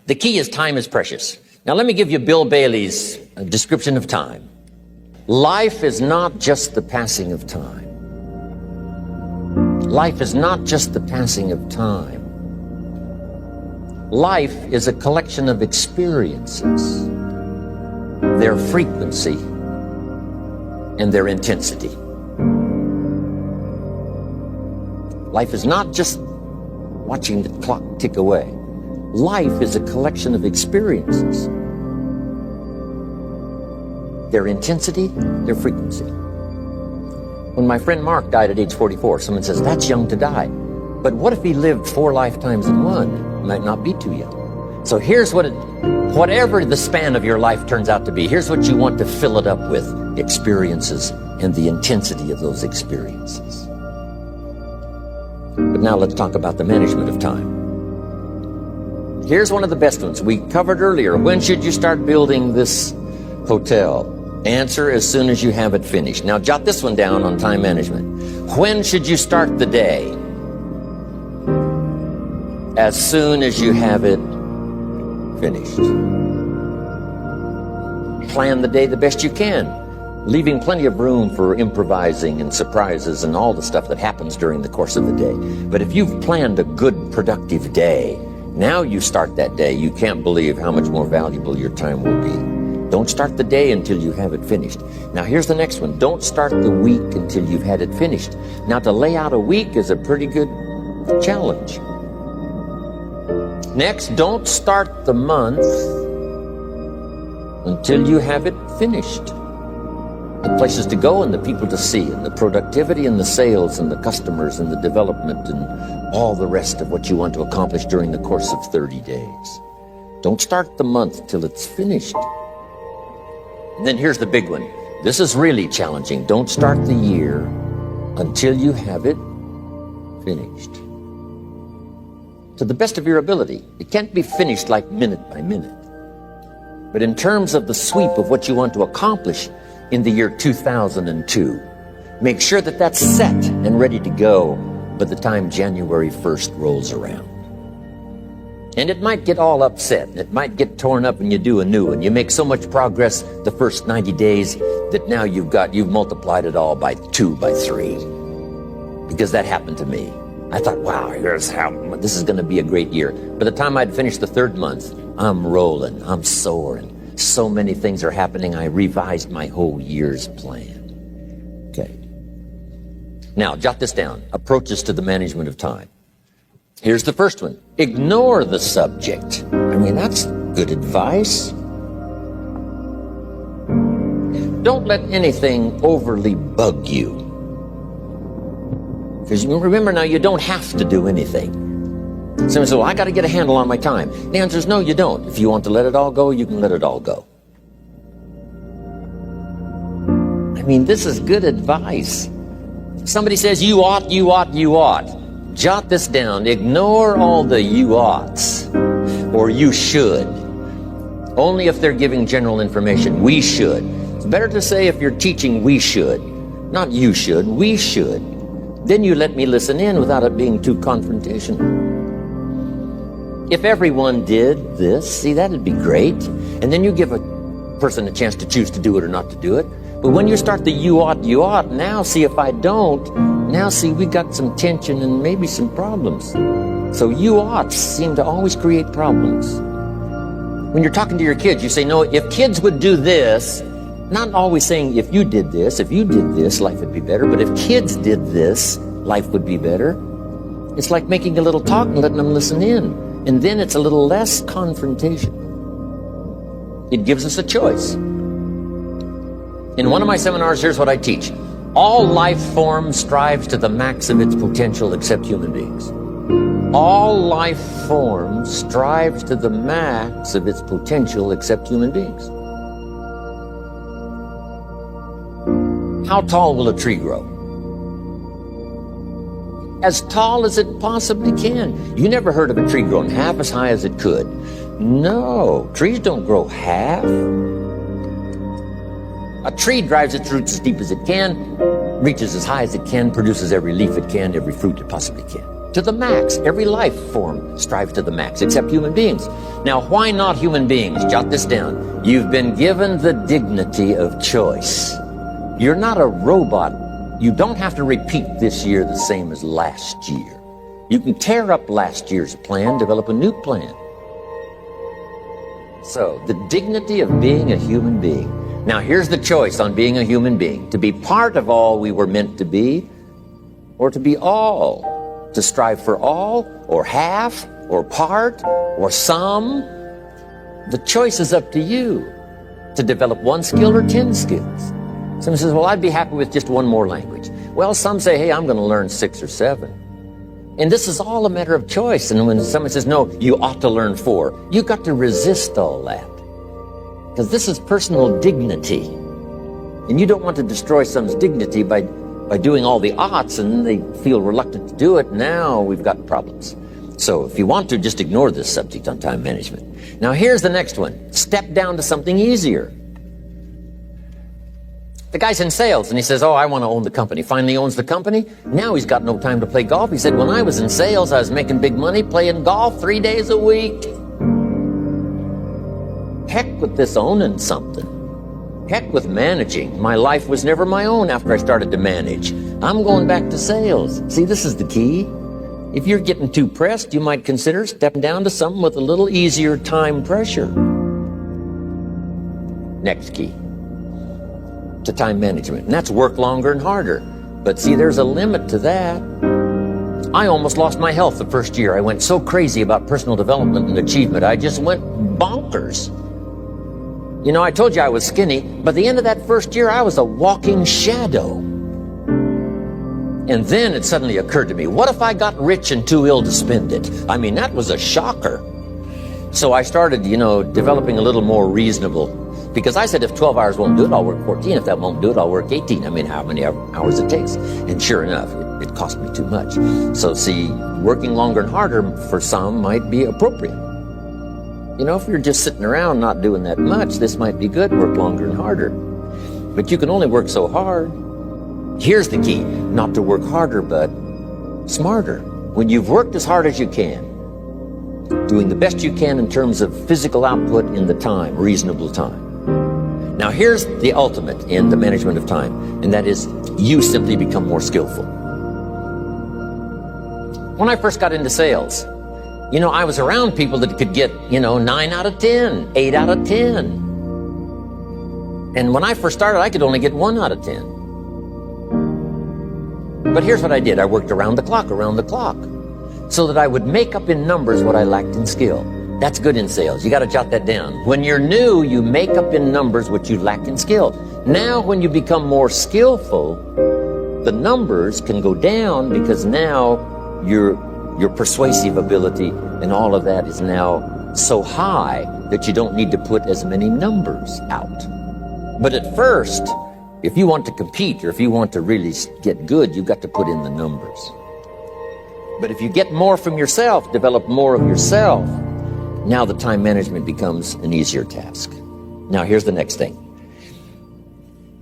The key is time is precious. Now let me give you Bill Bailey's description of time. Life is not just the passing of time. Life is not just the passing of time. Life is a collection of experiences, their frequency, and their intensity. Life is not just watching the clock tick away. Life is a collection of experiences, their intensity, their frequency. When my friend Mark died at age 44, someone says, that's young to die. But what if he lived 4 lifetimes in one? It might not be too young. So here's whatever the span of your life turns out to be, here's what you want to fill it up with: experiences and the intensity of those experiences. But now let's talk about the management of time. Here's one of the best ones. We covered earlier, when should you start building this hotel? Answer: as soon as you have it finished. Now jot this one down on time management. When should you start the day? As soon as you have it finished. Plan the day the best you can, leaving plenty of room for improvising and surprises and all the stuff that happens during the course of the day. But if you've planned a good, productive day, now you start that day, you can't believe how much more valuable your time will be. Don't start the day until you have it finished. Now here's the next one. Don't start the week until you've had it finished. Now to lay out a week is a pretty good challenge. Next, don't start the month until you have it finished. The places to go and the people to see and the productivity and the sales and the customers and the development and all the rest of what you want to accomplish during the course of 30 days. Don't start the month till it's finished. And then here's the big one. This is really challenging. Don't start the year until you have it finished. To the best of your ability. It can't be finished like minute by minute. But in terms of the sweep of what you want to accomplish in the year 2002, make sure that that's set and ready to go by the time January 1st rolls around. And it might get all upset. It might get torn up and you do a new one. You make so much progress the first 90 days that now you've multiplied it all by 2, by 3. Because that happened to me. I thought, wow, this is going to be a great year. By the time I'd finished the 3rd month, I'm rolling, I'm soaring. So many things are happening, I revised my whole year's plan. Okay. Now, jot this down. Approaches to the management of time. Here's the first one. Ignore the subject. I mean, that's good advice. Don't let anything overly bug you. Because remember now, you don't have to do anything. Someone says, well, I got to get a handle on my time. The answer is no, you don't. If you want to let it all go, you can let it all go. I mean, this is good advice. Somebody says, you ought, you ought, you ought. Jot this down. Ignore all the you oughts or you should. Only if they're giving general information. We should. It's better to say, if you're teaching, we should. Not you should, we should. Then you let me listen in without it being too confrontational. If everyone did this, see, that'd be great. And then you give a person a chance to choose to do it or not to do it. But when you start the you ought, now see, if I don't, now see, we got some tension and maybe some problems. So you oughts seem to always create problems. When you're talking to your kids, you say, no, if kids would do this, not always saying if you did this, life would be better. But if kids did this, life would be better. It's like making a little talk and letting them listen in. And then it's a little less confrontation. It gives us a choice. In one of my seminars, here's what I teach. All life form strives to the max of its potential except human beings. All life form strives to the max of its potential except human beings. How tall will a tree grow? As tall as it possibly can. You never heard of a tree growing half as high as it could. No, trees don't grow half. A tree drives its roots as deep as it can, reaches as high as it can, produces every leaf it can, every fruit it possibly can. to the max. Every life form strives to the max, except human beings. Now, why not human beings? Jot this down. You've been given the dignity of choice. You're not a robot. You don't have to repeat this year the same as last year. You can tear up last year's plan, develop a new plan. So, the dignity of being a human being. Now, here's the choice on being a human being. To be part of all we were meant to be, or to be all. To strive for all, or half, or part, or some. The choice is up to you. To develop one skill or 10 skills. Someone says, well, I'd be happy with just one more language. Well, some say, hey, I'm going to learn 6 or 7. And this is all a matter of choice. And when someone says, no, you ought to learn 4, you've got to resist all that. Because this is personal dignity. And you don't want to destroy someone's dignity by doing all the oughts, and they feel reluctant to do it. Now we've got problems. So if you want to, just ignore this subject on time management. Now here's the next one. Step down to something easier. The guy's in sales, and he says, oh, I want to own the company. Finally owns the company. Now he's got no time to play golf. He said, when I was in sales, I was making big money playing golf 3 days a week. Heck with this owning something. Heck with managing. My life was never my own after I started to manage. I'm going back to sales. See, this is the key. If you're getting too pressed, you might consider stepping down to something with a little easier time pressure. Next key to time management, and that's work longer and harder. But see, there's a limit to that. I almost lost my health the first year. I went so crazy about personal development and achievement. I just went bonkers. You know, I told you I was skinny, but at the end of that first year, I was a walking shadow. And then it suddenly occurred to me, what if I got rich and too ill to spend it? I mean, that was a shocker. So I started, developing a little more reasonable, because I said, if 12 hours won't do it, I'll work 14. If that won't do it, I'll work 18. I mean, how many hours it takes. And sure enough, it cost me too much. So see, working longer and harder for some might be appropriate. If you're just sitting around not doing that much, this might be good, work longer and harder. But you can only work so hard. Here's the key, not to work harder, but smarter. When you've worked as hard as you can, doing the best you can in terms of physical output in the time, reasonable time. Now here's the ultimate in the management of time, and that is you simply become more skillful. When I first got into sales, I was around people that could get, 9 out of 10, 8 out of 10. And when I first started, I could only get 1 out of 10. But here's what I did. I worked around the clock, so that I would make up in numbers what I lacked in skill. That's good in sales. You got to jot that down. When you're new, you make up in numbers what you lack in skill. Now, when you become more skillful, the numbers can go down because now your persuasive ability and all of that is now so high that you don't need to put as many numbers out. But at first, if you want to compete or if you want to really get good, you've got to put in the numbers. But if you get more from yourself, develop more of yourself, now the time management becomes an easier task. Now here's the next thing.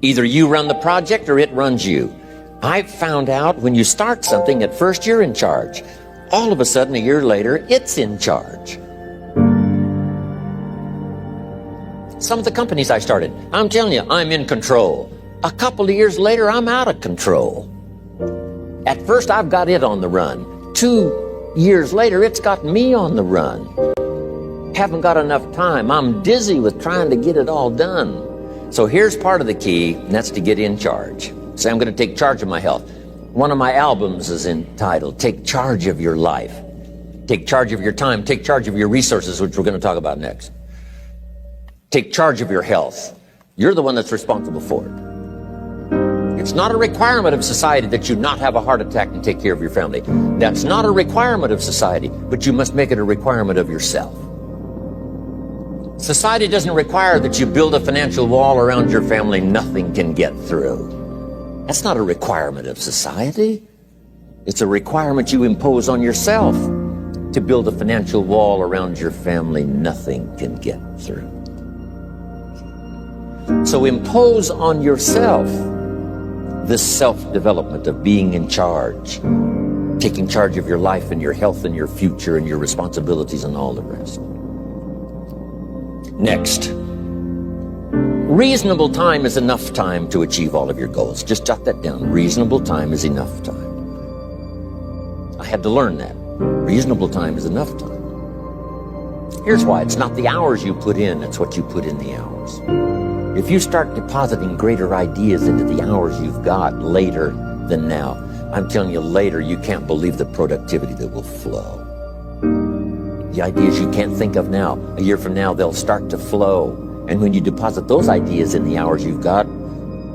Either you run the project or it runs you. I've found out when you start something, at first you're in charge. All of a sudden, a year later, it's in charge. Some of the companies I started, I'm telling you, I'm in control. A couple of years later, I'm out of control. At first, I've got it on the run. 2 years later, it's got me on the run. Haven't got enough time. I'm dizzy with trying to get it all done. So here's part of the key, and that's to get in charge. Say, I'm going to take charge of my health. One of my albums is entitled, Take Charge of Your Life. Take charge of your time. Take charge of your resources, which we're going to talk about next. Take charge of your health. You're the one that's responsible for it. It's not a requirement of society that you not have a heart attack and take care of your family. That's not a requirement of society, but you must make it a requirement of yourself. Society doesn't require that you build a financial wall around your family nothing can get through. That's not a requirement of society. It's a requirement you impose on yourself to build a financial wall around your family nothing can get through. So impose on yourself this self-development of being in charge, taking charge of your life and your health and your future and your responsibilities and all the rest. Next, reasonable time is enough time to achieve all of your goals. Just jot that down. Reasonable time is enough time. I had to learn that. Reasonable time is enough time. Here's why. It's not the hours you put in, it's what you put in the hours. If you start depositing greater ideas into the hours you've got later than now, I'm telling you, later you can't believe the productivity that will flow. The ideas you can't think of now, a year from now, they'll start to flow. And when you deposit those ideas in the hours you've got,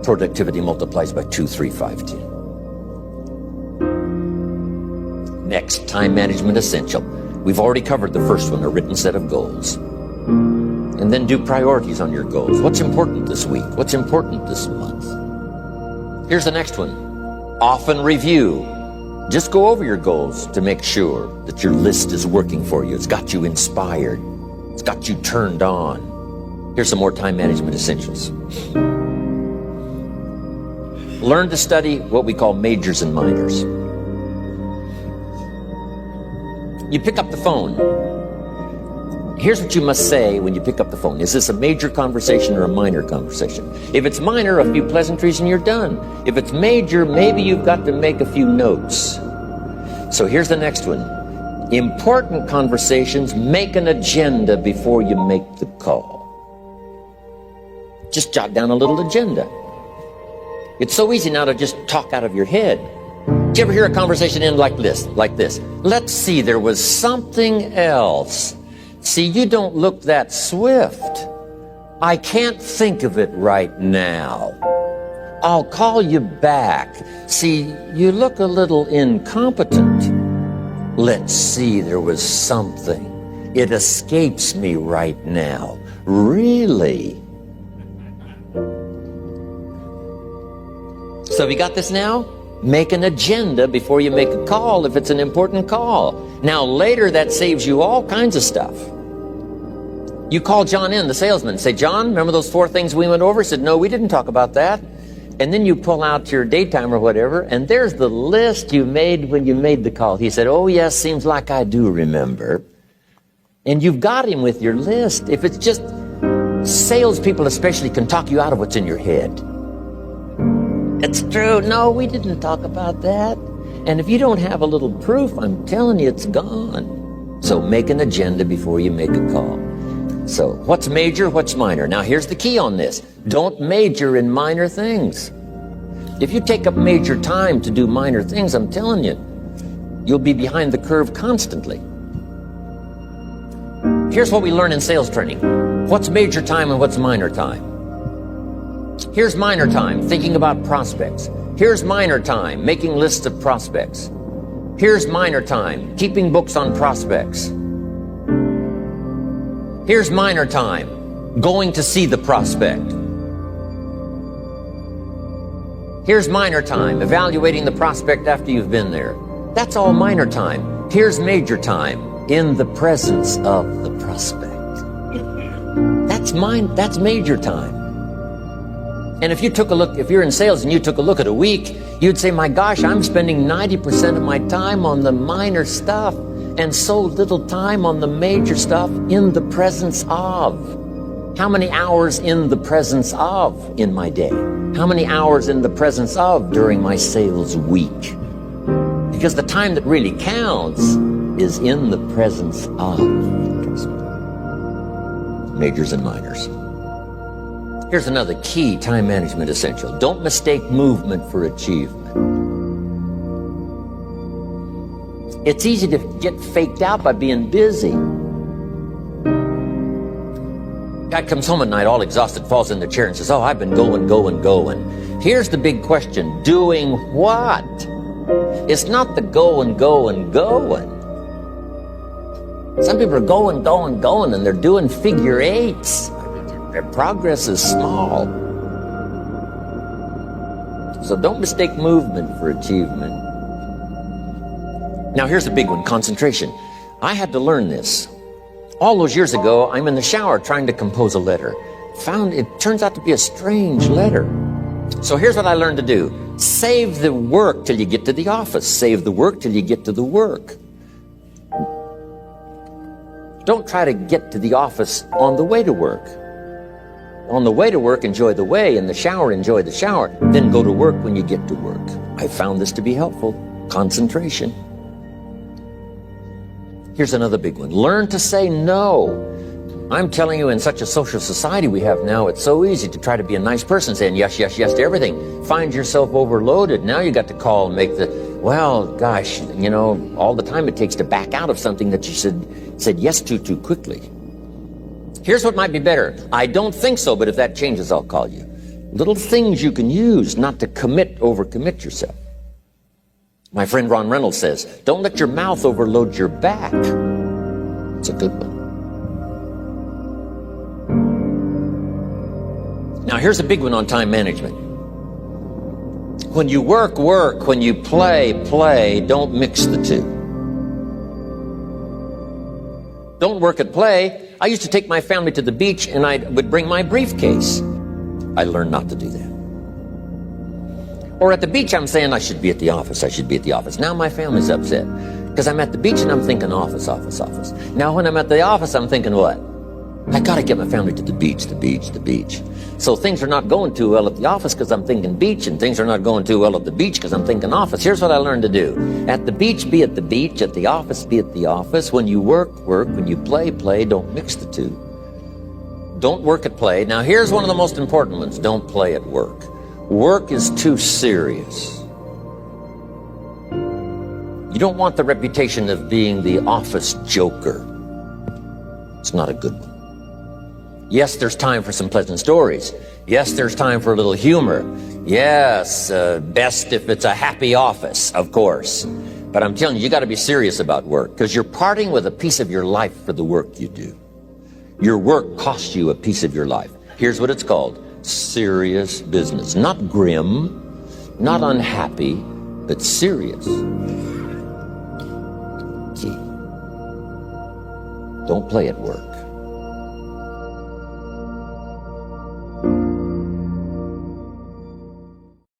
productivity multiplies by 2, 3, 5, 10. Next, time management essential. We've already covered the first one, a written set of goals. And then do priorities on your goals. What's important this week? What's important this month? Here's the next one. Often review. Just go over your goals to make sure that your list is working for you. It's got you inspired. It's got you turned on. Here's some more time management essentials. Learn to study what we call majors and minors. You pick up the phone. Here's what you must say when you pick up the phone. Is this a major conversation or a minor conversation? If it's minor, a few pleasantries and you're done. If it's major, maybe you've got to make a few notes. So here's the next one. Important conversations, make an agenda before you make the call. Just jot down a little agenda. It's so easy now to just talk out of your head. Did you ever hear a conversation end like this? Let's see, there was something else. See, you don't look that swift. I can't think of it right now. I'll call you back. See, you look a little incompetent. Let's see, there was something. It escapes me right now. Really? So have you got this now? Make an agenda before you make a call if it's an important call. Now later that saves you all kinds of stuff. You call John in, the salesman, say, John, remember those 4 things we went over? He said, no, we didn't talk about that. And then you pull out your daytime or whatever, and there's the list you made when you made the call. He said, oh yes, seems like I do remember. And you've got him with your list. If it's just salespeople especially can talk you out of what's in your head. It's true. No, we didn't talk about that. And if you don't have a little proof, I'm telling you, it's gone. So make an agenda before you make a call. So what's major, what's minor? Now here's the key on this. Don't major in minor things. If you take up major time to do minor things, I'm telling you, you'll be behind the curve constantly. Here's what we learn in sales training. What's major time and what's minor time? Here's minor time, thinking about prospects. Here's minor time, making lists of prospects. Here's minor time, keeping books on prospects. Here's minor time, going to see the prospect. Here's minor time, evaluating the prospect after you've been there. That's all minor time. Here's major time, in the presence of the prospect. That's major time. And if you took a look, if you're in sales and you took a look at a week, you'd say, my gosh, I'm spending 90% of my time on the minor stuff and so little time on the major stuff in the presence of. How many hours in the presence of in my day? How many hours in the presence of during my sales week? Because the time that really counts is in the presence of. Majors and minors. Here's another key time management essential. Don't mistake movement for achievement. It's easy to get faked out by being busy. Guy comes home at night all exhausted, falls in the chair and says, oh, I've been going. Here's the big question. Doing what? It's not the going. Some people are going, and they're doing figure eights. Their progress is small. So don't mistake movement for achievement. Now here's the big one, concentration. I had to learn this. All those years ago, I'm in the shower trying to compose a letter. It turns out to be a strange letter. So here's what I learned to do. Save the work till you get to the office. Save the work till you get to the work. Don't try to get to the office on the way to work. On the way to work, enjoy the way. In the shower, enjoy the shower. Then go to work when you get to work. I found this to be helpful. Concentration. Here's another big one. Learn to say no. I'm telling you, in such a social society we have now, it's so easy to try to be a nice person, saying yes, yes, yes to everything. Find yourself overloaded. Now you got to call and make the, well, gosh, you know, all the time it takes to back out of something that you said yes to too quickly. Here's what might be better. I don't think so, but if that changes, I'll call you. Little things you can use not to overcommit yourself. My friend Ron Reynolds says, don't let your mouth overload your back. It's a good one. Now, here's a big one on time management. When you work, work. When you play, play. Don't mix the two. Don't work at play. I used to take my family to the beach and I would bring my briefcase. I learned not to do that. Or at the beach, I'm saying I should be at the office. I should be at the office. Now my family's upset because I'm at the beach and I'm thinking office, office, office. Now when I'm at the office, I'm thinking what? I got to get my family to the beach, the beach, the beach. So things are not going too well at the office because I'm thinking beach, and things are not going too well at the beach because I'm thinking office. Here's what I learned to do. At the beach, be at the beach. At the office, be at the office. When you work, work. When you play, play. Don't mix the two. Don't work at play. Now, here's one of the most important ones. Don't play at work. Work is too serious. You don't want the reputation of being the office joker. It's not a good one. Yes, there's time for some pleasant stories. Yes, there's time for a little humor. Yes, best if it's a happy office, of course. But I'm telling you, you got to be serious about work because you're parting with a piece of your life for the work you do. Your work costs you a piece of your life. Here's what it's called. Serious business. Not grim, not unhappy, but serious. Key. Don't play at work.